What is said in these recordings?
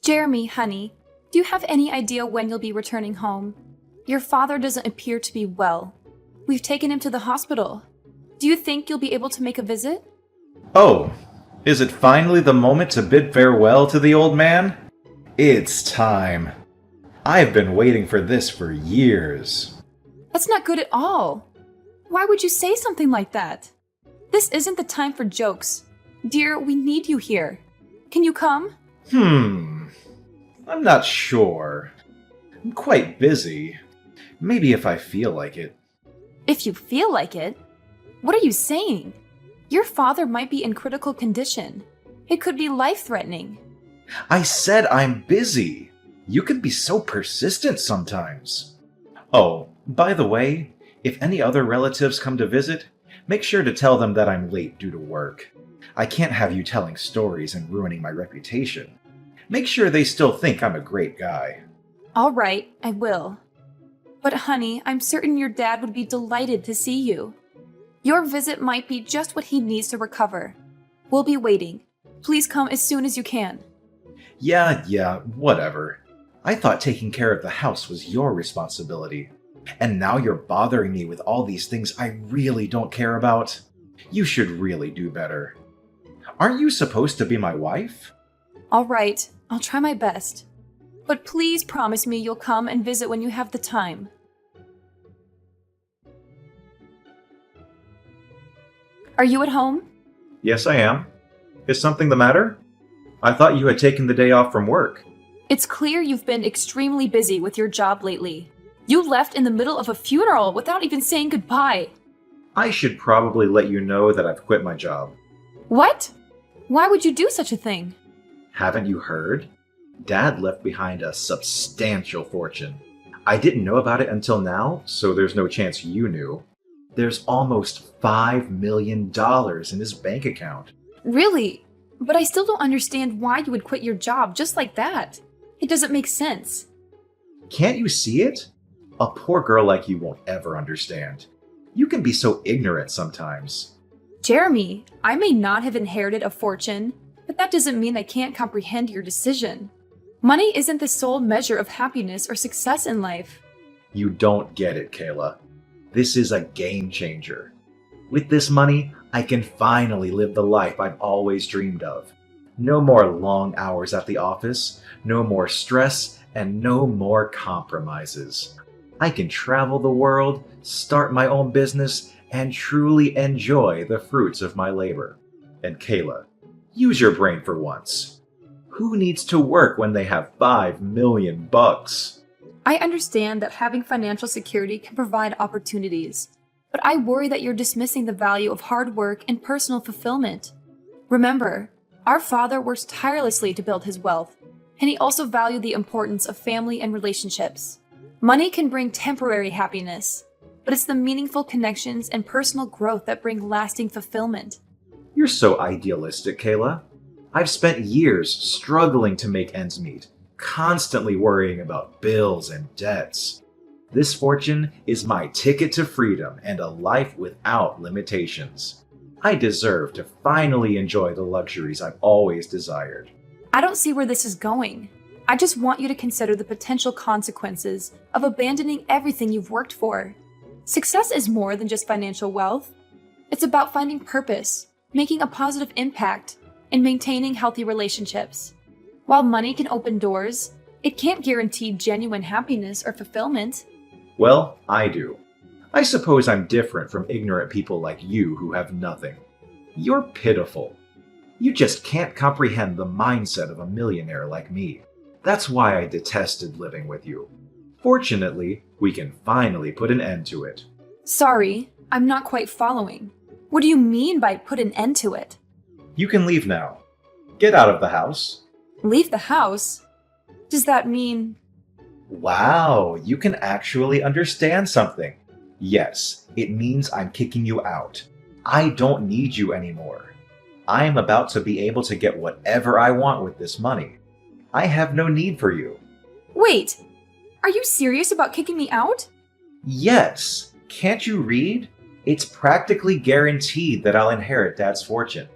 Jeremy, honey, do you have any idea when you'll be returning home? Your father doesn't appear to be well. We've taken him to the hospital. Do you think you'll be able to make a visit? Oh, is it finally the moment to bid farewell to the old man? It's time. I've been waiting for this for years. That's not good at all. Why would you say something like that? This isn't the time for jokes. Dear, we need you here. Can you come? I'm not sure. I'm quite busy. Maybe if I feel like it. If you feel like it? What are you saying? Your father might be in critical condition. It could be life-threatening. I said I'm busy. You can be so persistent sometimes. Oh, by the way, if any other relatives come to visit, make sure to tell them that I'm late due to work. I can't have you telling stories and ruining my reputation. Make sure they still think I'm a great guy. All right, I will. But honey, I'm certain your dad would be delighted to see you. Your visit might be just what he needs to recover. We'll be waiting. Please come as soon as you can. Yeah, whatever. I thought taking care of the house was your responsibility. And now you're bothering me with all these things I really don't care about. You should really do better. Aren't you supposed to be my wife? All right, I'll try my best. But please promise me you'll come and visit when you have the time. Are you at home? Yes, I am. Is something the matter? I thought you had taken the day off from work. It's clear you've been extremely busy with your job lately. You left in the middle of a funeral without even saying goodbye. I should probably let you know that I've quit my job. What? Why would you do such a thing? Haven't you heard? Dad left behind a substantial fortune. I didn't know about it until now, so there's no chance you knew. There's almost $5 million in his bank account. Really? But I still don't understand why you would quit your job just like that. It doesn't make sense. Can't you see it? A poor girl like you won't ever understand. You can be so ignorant sometimes. Jeremy, I may not have inherited a fortune, but that doesn't mean I can't comprehend your decision. Money isn't the sole measure of happiness or success in life. You don't get it, Kayla. This is a game changer. With this money, I can finally live the life I've always dreamed of. No more long hours at the office, no more stress, and no more compromises. I can travel the world, start my own business, and truly enjoy the fruits of my labor. And Kayla, use your brain for once. Who needs to work when they have $5 million? I understand that having financial security can provide opportunities, but I worry that you're dismissing the value of hard work and personal fulfillment. Remember, our father worked tirelessly to build his wealth, and he also valued the importance of family and relationships. Money can bring temporary happiness, but it's the meaningful connections and personal growth that bring lasting fulfillment. You're so idealistic, Kayla. I've spent years struggling to make ends meet, constantly worrying about bills and debts. This fortune is my ticket to freedom and a life without limitations. I deserve to finally enjoy the luxuries I've always desired. I don't see where this is going. I just want you to consider the potential consequences of abandoning everything you've worked for. Success is more than just financial wealth. It's about finding purpose, making a positive impact, and maintaining healthy relationships. While money can open doors, it can't guarantee genuine happiness or fulfillment. Well, I do. I suppose I'm different from ignorant people like you who have nothing. You're pitiful. You just can't comprehend the mindset of a millionaire like me. That's why I detested living with you. Fortunately, we can finally put an end to it. Sorry, I'm not quite following. What do you mean by put an end to it? You can leave now. Get out of the house. Leave the house? Does that mean... Wow, you can actually understand something. Yes, it means I'm kicking you out. I don't need you anymore. I am about to be able to get whatever I want with this money. I have no need for you. Wait, are you serious about kicking me out? Yes, can't you read? It's practically guaranteed that I'll inherit Dad's fortune.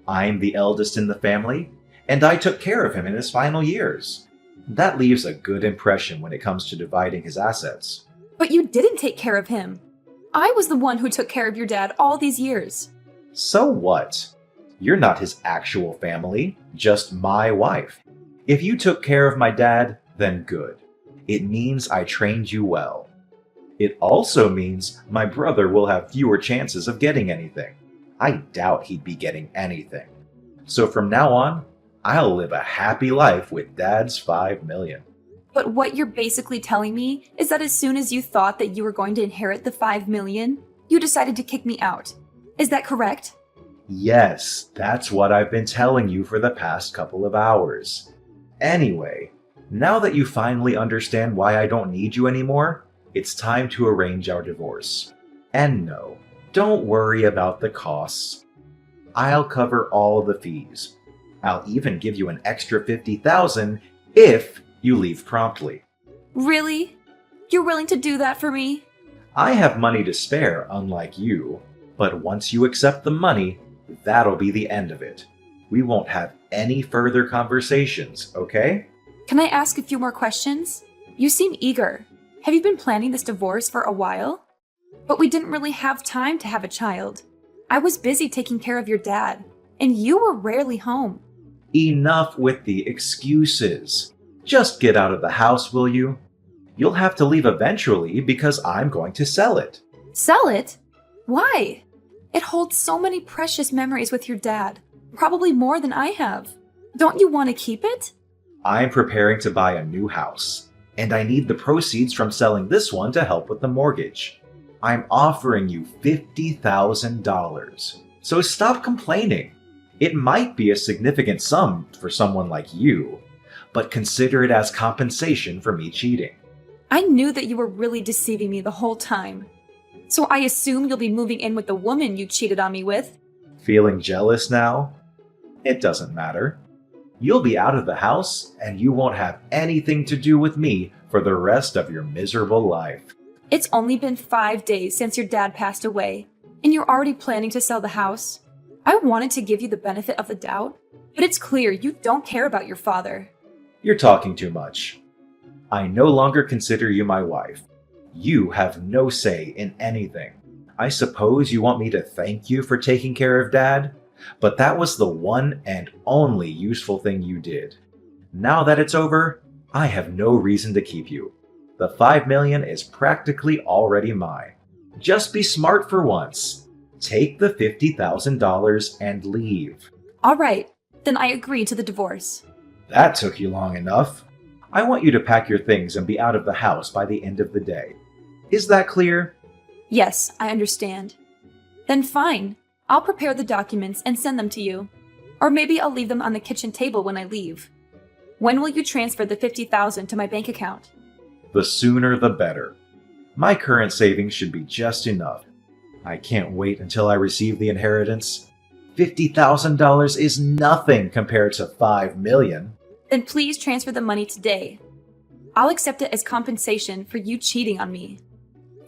I'm the eldest in the family, and I took care of him in his final years. That leaves a good impression when it comes to dividing his assets. But you didn't take care of him. I was the one who took care of your dad all these years. So what? You're not his actual family, just my wife. If you took care of my dad, then good. It means I trained you well. It also means my brother will have fewer chances of getting anything. I doubt he'd be getting anything. So from now on, I'll live a happy life with Dad's $5 million. But what you're basically telling me is that as soon as you thought that you were going to inherit the $5 million, you decided to kick me out. Is that correct? Yes, that's what I've been telling you for the past couple of hours. Anyway, now that you finally understand why I don't need you anymore, it's time to arrange our divorce. And no, don't worry about the costs. I'll cover all the fees. I'll even give you an extra $50,000 if you leave promptly. Really? You're willing to do that for me? I have money to spare, unlike you. But once you accept the money, that'll be the end of it. We won't have any further conversations, okay? Can I ask a few more questions? You seem eager. Have you been planning this divorce for a while? But we didn't really have time to have a child. I was busy taking care of your dad, and you were rarely home. Enough with the excuses. Just get out of the house, will you? You'll have to leave eventually because I'm going to sell it. Sell it? Why? It holds so many precious memories with your dad, probably more than I have. Don't you want to keep it? I'm preparing to buy a new house, and I need the proceeds from selling this one to help with the mortgage. I'm offering you $50,000. So stop complaining. It might be a significant sum for someone like you, but consider it as compensation for me cheating. I knew that you were really deceiving me the whole time. So I assume you'll be moving in with the woman you cheated on me with. Feeling jealous now? It doesn't matter. You'll be out of the house, and you won't have anything to do with me for the rest of your miserable life. It's only been 5 days since your dad passed away, and you're already planning to sell the house. I wanted to give you the benefit of the doubt, but it's clear you don't care about your father. You're talking too much. I no longer consider you my wife. You have no say in anything. I suppose you want me to thank you for taking care of Dad, but that was the one and only useful thing you did. Now that it's over, I have no reason to keep you. The $5 million is practically already mine. Just be smart for once. Take the $50,000 and leave. All right, then I agree to the divorce. That took you long enough. I want you to pack your things and be out of the house by the end of the day. Is that clear? Yes, I understand. Then fine. I'll prepare the documents and send them to you. Or maybe I'll leave them on the kitchen table when I leave. When will you transfer the $50,000 to my bank account? The sooner the better. My current savings should be just enough. I can't wait until I receive the inheritance. $50,000 is nothing compared to $5 million. Then please transfer the money today. I'll accept it as compensation for you cheating on me.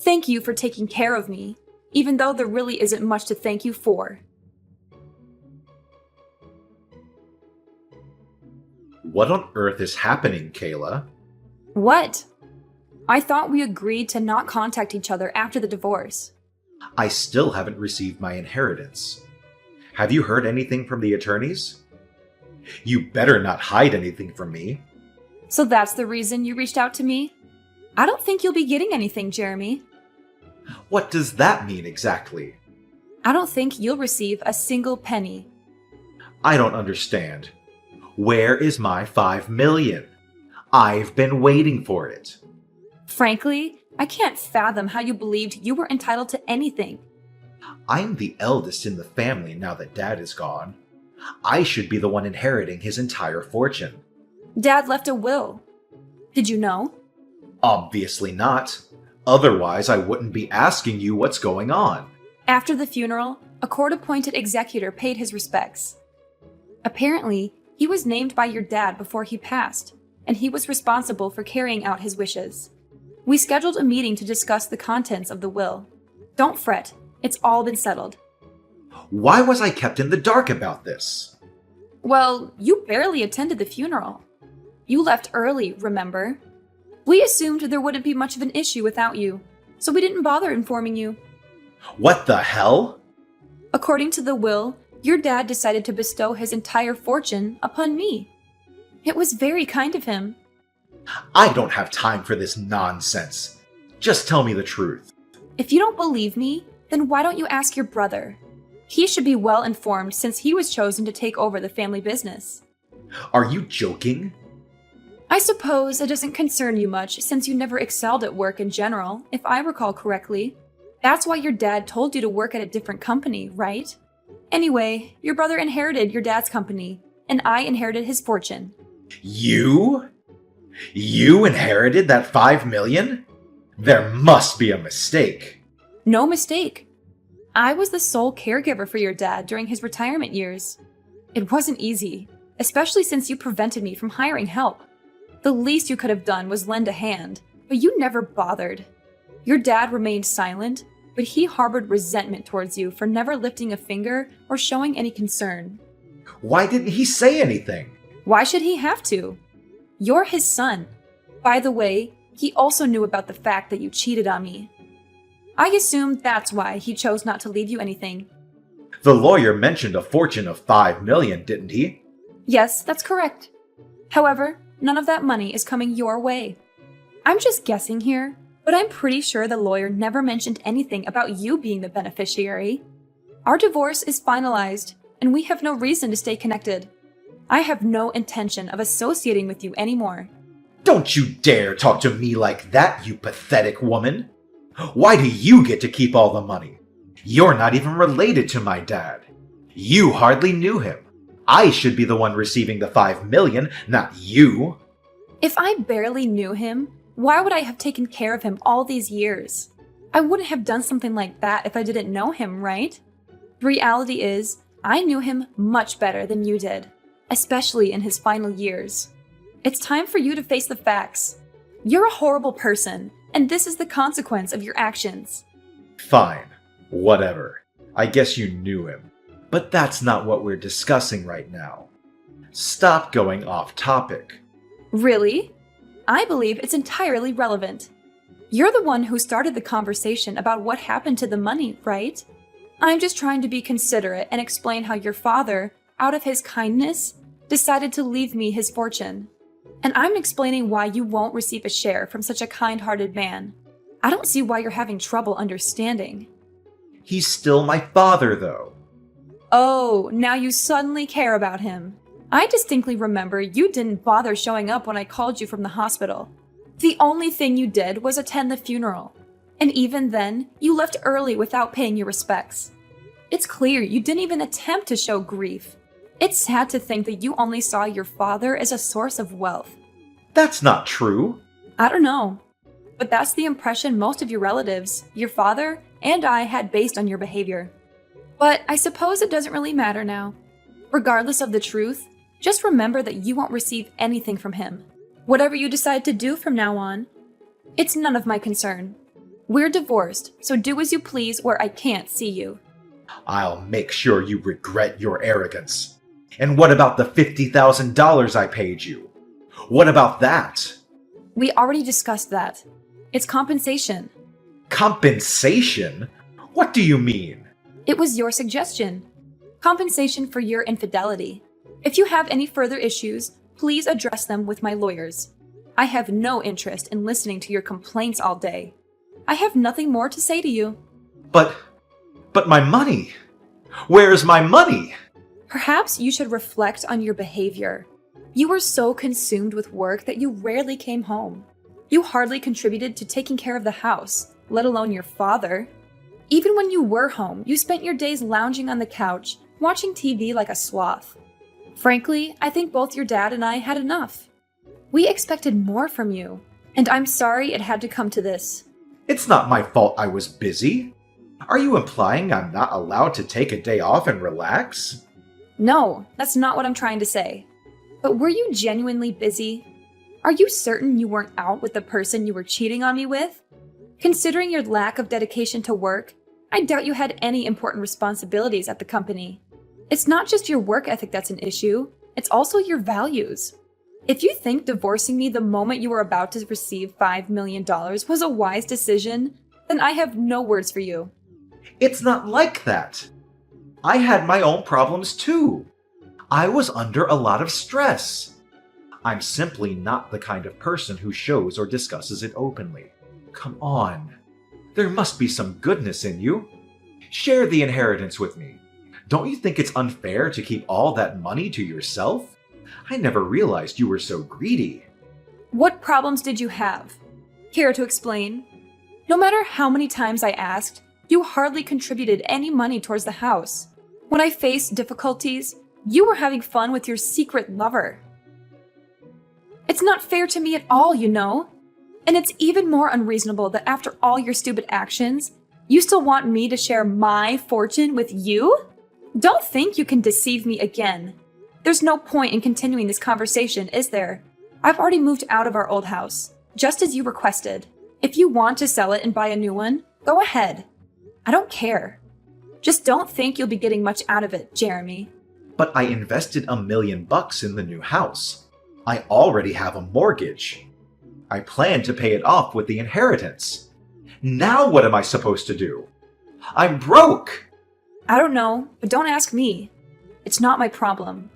Thank you for taking care of me, even though there really isn't much to thank you for. What on earth is happening, Kayla? What? I thought we agreed to not contact each other after the divorce. I still haven't received my inheritance. Have you heard anything from the attorneys? You better not hide anything from me. So that's the reason you reached out to me? I don't think you'll be getting anything, Jeremy. What does that mean exactly? I don't think you'll receive a single penny. I don't understand. Where is my $5 million? I've been waiting for it. Frankly, I can't fathom how you believed you were entitled to anything. I'm the eldest in the family now that Dad is gone. I should be the one inheriting his entire fortune. Dad left a will. Did you know? Obviously not. Otherwise, I wouldn't be asking you what's going on. After the funeral, a court-appointed executor paid his respects. Apparently, he was named by your dad before he passed, and he was responsible for carrying out his wishes. We scheduled a meeting to discuss the contents of the will. Don't fret, it's all been settled. Why was I kept in the dark about this? Well, you barely attended the funeral. You left early, remember? We assumed there wouldn't be much of an issue without you, so we didn't bother informing you. What the hell? According to the will, your dad decided to bestow his entire fortune upon me. It was very kind of him. I don't have time for this nonsense. Just tell me the truth. If you don't believe me, then why don't you ask your brother? He should be well informed since he was chosen to take over the family business. Are you joking? I suppose it doesn't concern you much since you never excelled at work in general, if I recall correctly. That's why your dad told you to work at a different company, right? Anyway, your brother inherited your dad's company, and I inherited his fortune. You? You inherited that 5 million? There must be a mistake. No mistake. I was the sole caregiver for your dad during his retirement years. It wasn't easy, especially since you prevented me from hiring help. The least you could have done was lend a hand, but you never bothered. Your dad remained silent, but he harbored resentment towards you for never lifting a finger or showing any concern. Why didn't he say anything? Why should he have to? You're his son. By the way, he also knew about the fact that you cheated on me. I assume that's why he chose not to leave you anything. The lawyer mentioned a fortune of 5 million, didn't he? Yes, that's correct. However, none of that money is coming your way. I'm just guessing here, but I'm pretty sure the lawyer never mentioned anything about you being the beneficiary. Our divorce is finalized, and we have no reason to stay connected. I have no intention of associating with you anymore. Don't you dare talk to me like that, you pathetic woman! Why do you get to keep all the money? You're not even related to my dad. You hardly knew him. I should be the one receiving the 5 million, not you. If I barely knew him, why would I have taken care of him all these years? I wouldn't have done something like that if I didn't know him, right? The reality is, I knew him much better than you did, especially in his final years. It's time for you to face the facts. You're a horrible person, and this is the consequence of your actions. Fine. Whatever. I guess you knew him. But that's not what we're discussing right now. Stop going off topic. Really? I believe it's entirely relevant. You're the one who started the conversation about what happened to the money, right? I'm just trying to be considerate and explain how your father, out of his kindness, decided to leave me his fortune. And I'm explaining why you won't receive a share from such a kind-hearted man. I don't see why you're having trouble understanding. He's still my father, though. Oh, now you suddenly care about him. I distinctly remember you didn't bother showing up when I called you from the hospital. The only thing you did was attend the funeral. And even then, you left early without paying your respects. It's clear you didn't even attempt to show grief. It's sad to think that you only saw your father as a source of wealth. That's not true. I don't know. But that's the impression most of your relatives, your father, and I had based on your behavior. But I suppose it doesn't really matter now. Regardless of the truth, just remember that you won't receive anything from him. Whatever you decide to do from now on, it's none of my concern. We're divorced, so do as you please where I can't see you. I'll make sure you regret your arrogance. And what about the $50,000 I paid you? What about that? We already discussed that. It's compensation. Compensation? What do you mean? It was your suggestion. Compensation for your infidelity. If you have any further issues, please address them with my lawyers. I have no interest in listening to your complaints all day. I have nothing more to say to you. But my money! Where's my money? Perhaps you should reflect on your behavior. You were so consumed with work that you rarely came home. You hardly contributed to taking care of the house, let alone your father. Even when you were home, you spent your days lounging on the couch, watching TV like a sloth. Frankly, I think both your dad and I had enough. We expected more from you, and I'm sorry it had to come to this. It's not my fault I was busy. Are you implying I'm not allowed to take a day off and relax? No, that's not what I'm trying to say. But were you genuinely busy? Are you certain you weren't out with the person you were cheating on me with? Considering your lack of dedication to work, I doubt you had any important responsibilities at the company. It's not just your work ethic that's an issue, It's also your values. If you think divorcing me the moment you were about to receive $5 million was a wise decision, then I have no words for you. It's not like that. I had my own problems too. I was under a lot of stress. I'm simply not the kind of person who shows or discusses it openly. Come on. There must be some goodness in you. Share the inheritance with me. Don't you think it's unfair to keep all that money to yourself? I never realized you were so greedy. What problems did you have? Care to explain? No matter how many times I asked, you hardly contributed any money towards the house. When I faced difficulties, you were having fun with your secret lover. It's not fair to me at all, you know. And it's even more unreasonable that after all your stupid actions, you still want me to share my fortune with you? Don't think you can deceive me again. There's no point in continuing this conversation, is there? I've already moved out of our old house, just as you requested. If you want to sell it and buy a new one, go ahead. I don't care. Just don't think you'll be getting much out of it, Jeremy. But I invested $1 million in the new house. I already have a mortgage. I plan to pay it off with the inheritance. Now what am I supposed to do? I'm broke! I don't know, but don't ask me. It's not my problem.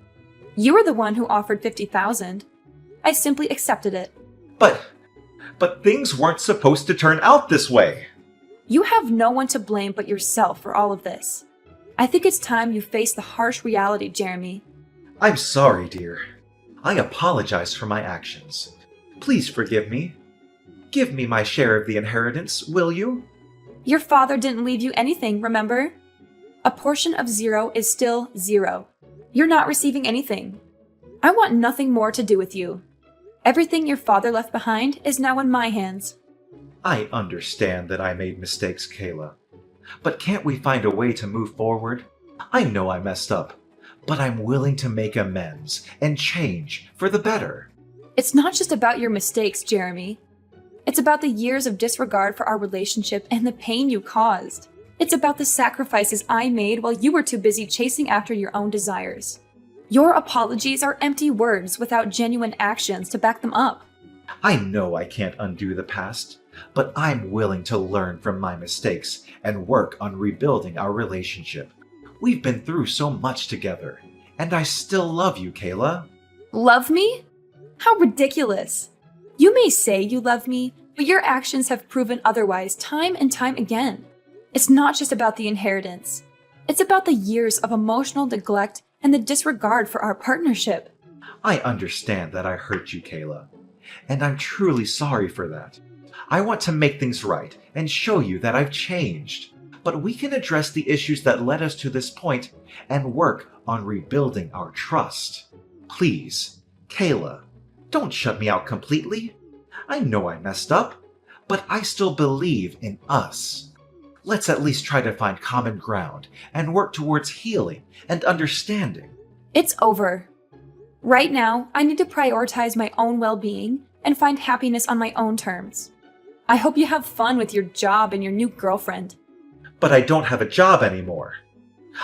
You were the one who offered $50,000. I simply accepted it. But things weren't supposed to turn out this way. You have no one to blame but yourself for all of this. I think it's time you face the harsh reality, Jeremy. I'm sorry, dear. I apologize for my actions. Please forgive me. Give me my share of the inheritance, will you? Your father didn't leave you anything, remember? A portion of 0 is still 0. You're not receiving anything. I want nothing more to do with you. Everything your father left behind is now in my hands. I understand that I made mistakes, Kayla. But can't we find a way to move forward? I know I messed up, but I'm willing to make amends and change for the better. It's not just about your mistakes, Jeremy. It's about the years of disregard for our relationship and the pain you caused. It's about the sacrifices I made while you were too busy chasing after your own desires. Your apologies are empty words without genuine actions to back them up. I know I can't undo the past, but I'm willing to learn from my mistakes and work on rebuilding our relationship. We've been through so much together, and I still love you, Kayla. Love me? How ridiculous. You may say you love me, but your actions have proven otherwise time and time again. It's not just about the inheritance. It's about the years of emotional neglect and the disregard for our partnership. I understand that I hurt you, Kayla, and I'm truly sorry for that. I want to make things right and show you that I've changed. But we can address the issues that led us to this point and work on rebuilding our trust. Please, Kayla, don't shut me out completely. I know I messed up, but I still believe in us. Let's at least try to find common ground and work towards healing and understanding. It's over. Right now, I need to prioritize my own well-being and find happiness on my own terms. I hope you have fun with your job and your new girlfriend. But I don't have a job anymore.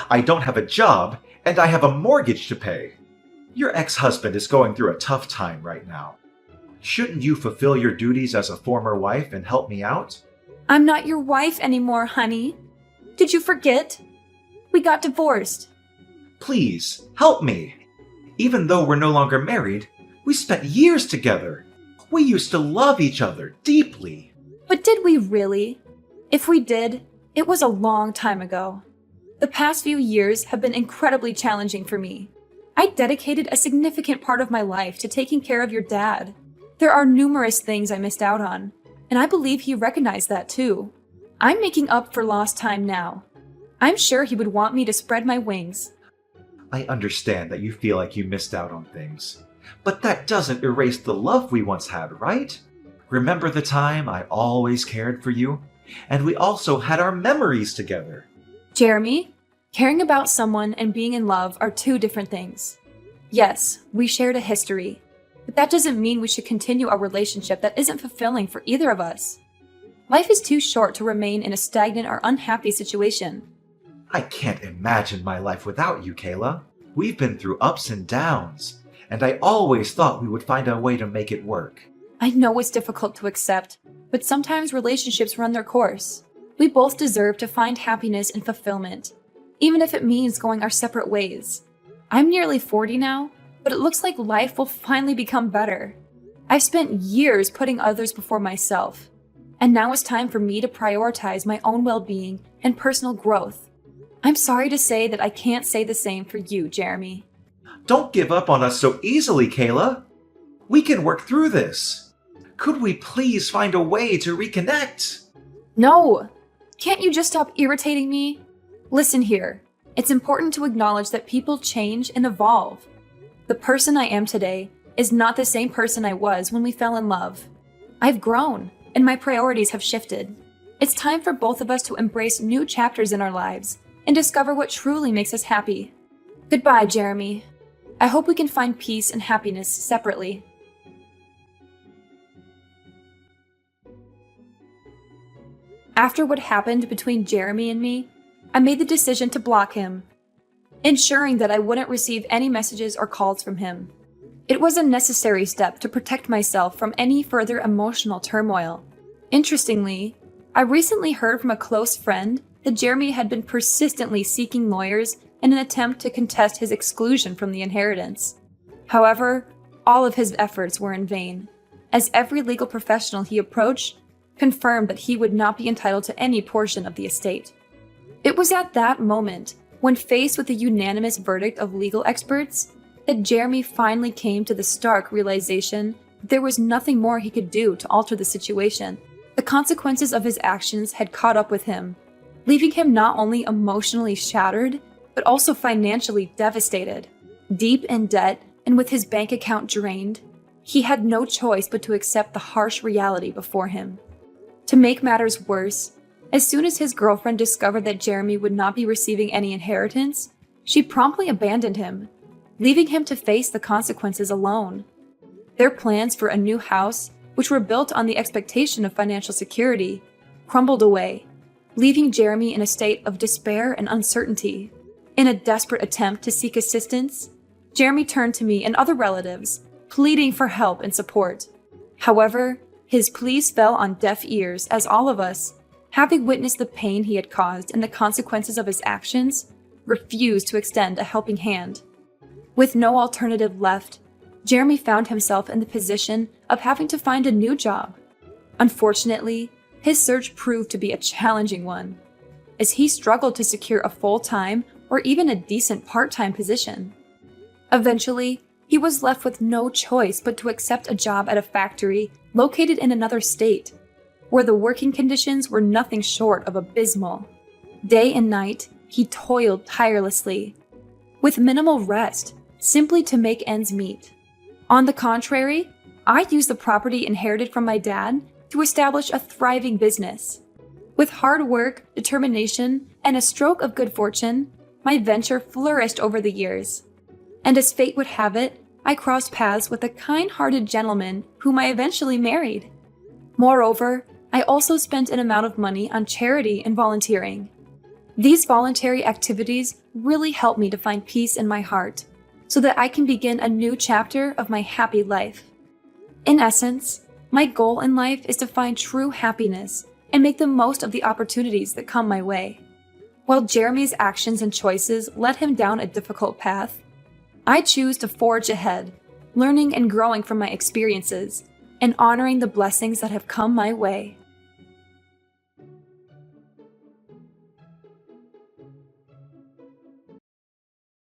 I don't have a job, and I have a mortgage to pay. Your ex-husband is going through a tough time right now. Shouldn't you fulfill your duties as a former wife and help me out? I'm not your wife anymore, honey. Did you forget? We got divorced. Please, help me. Even though we're no longer married, we spent years together. We used to love each other deeply. But did we really? If we did, it was a long time ago. The past few years have been incredibly challenging for me. I dedicated a significant part of my life to taking care of your dad. There are numerous things I missed out on, and I believe he recognized that too. I'm making up for lost time now. I'm sure he would want me to spread my wings. I understand that you feel like you missed out on things, but that doesn't erase the love we once had, right? Remember the time I always cared for you? And we also had our memories together. Jeremy, caring about someone and being in love are two different things. Yes, we shared a history, but that doesn't mean we should continue a relationship that isn't fulfilling for either of us. Life is too short to remain in a stagnant or unhappy situation. I can't imagine my life without you, Kayla. We've been through ups and downs, and I always thought we would find a way to make it work. I know it's difficult to accept, but sometimes relationships run their course. We both deserve to find happiness and fulfillment, even if it means going our separate ways. I'm nearly 40 now, but it looks like life will finally become better. I've spent years putting others before myself, and now it's time for me to prioritize my own well-being and personal growth. I'm sorry to say that I can't say the same for you, Jeremy. Don't give up on us so easily, Kayla. We can work through this. Could we please find a way to reconnect? No! Can't you just stop irritating me? Listen here. It's important to acknowledge that people change and evolve. The person I am today is not the same person I was when we fell in love. I've grown, and my priorities have shifted. It's time for both of us to embrace new chapters in our lives and discover what truly makes us happy. Goodbye, Jeremy. I hope we can find peace and happiness separately. After what happened between Jeremy and me, I made the decision to block him, ensuring that I wouldn't receive any messages or calls from him. It was a necessary step to protect myself from any further emotional turmoil. Interestingly, I recently heard from a close friend that Jeremy had been persistently seeking lawyers in an attempt to contest his exclusion from the inheritance. However, all of his efforts were in vain, as every legal professional he approached confirmed that he would not be entitled to any portion of the estate. It was at that moment, when faced with the unanimous verdict of legal experts, that Jeremy finally came to the stark realization that there was nothing more he could do to alter the situation. The consequences of his actions had caught up with him, leaving him not only emotionally shattered, but also financially devastated. Deep in debt and with his bank account drained, he had no choice but to accept the harsh reality before him. To make matters worse, as soon as his girlfriend discovered that Jeremy would not be receiving any inheritance, she promptly abandoned him, leaving him to face the consequences alone. Their plans for a new house, which were built on the expectation of financial security, crumbled away, leaving Jeremy in a state of despair and uncertainty. In a desperate attempt to seek assistance, Jeremy turned to me and other relatives, pleading for help and support. However, his pleas fell on deaf ears as all of us, having witnessed the pain he had caused and the consequences of his actions, refused to extend a helping hand. With no alternative left, Jeremy found himself in the position of having to find a new job. Unfortunately, his search proved to be a challenging one, as he struggled to secure a full-time or even a decent part-time position. Eventually, he was left with no choice but to accept a job at a factory located in another state, where the working conditions were nothing short of abysmal. Day and night, he toiled tirelessly, with minimal rest, simply to make ends meet. On the contrary, I used the property inherited from my dad to establish a thriving business. With hard work, determination, and a stroke of good fortune, my venture flourished over the years. And as fate would have it, I crossed paths with a kind-hearted gentleman whom I eventually married. Moreover, I also spent an amount of money on charity and volunteering. These voluntary activities really helped me to find peace in my heart, so that I can begin a new chapter of my happy life. In essence, my goal in life is to find true happiness and make the most of the opportunities that come my way. While Jeremy's actions and choices led him down a difficult path, I choose to forge ahead, learning and growing from my experiences, and honoring the blessings that have come my way.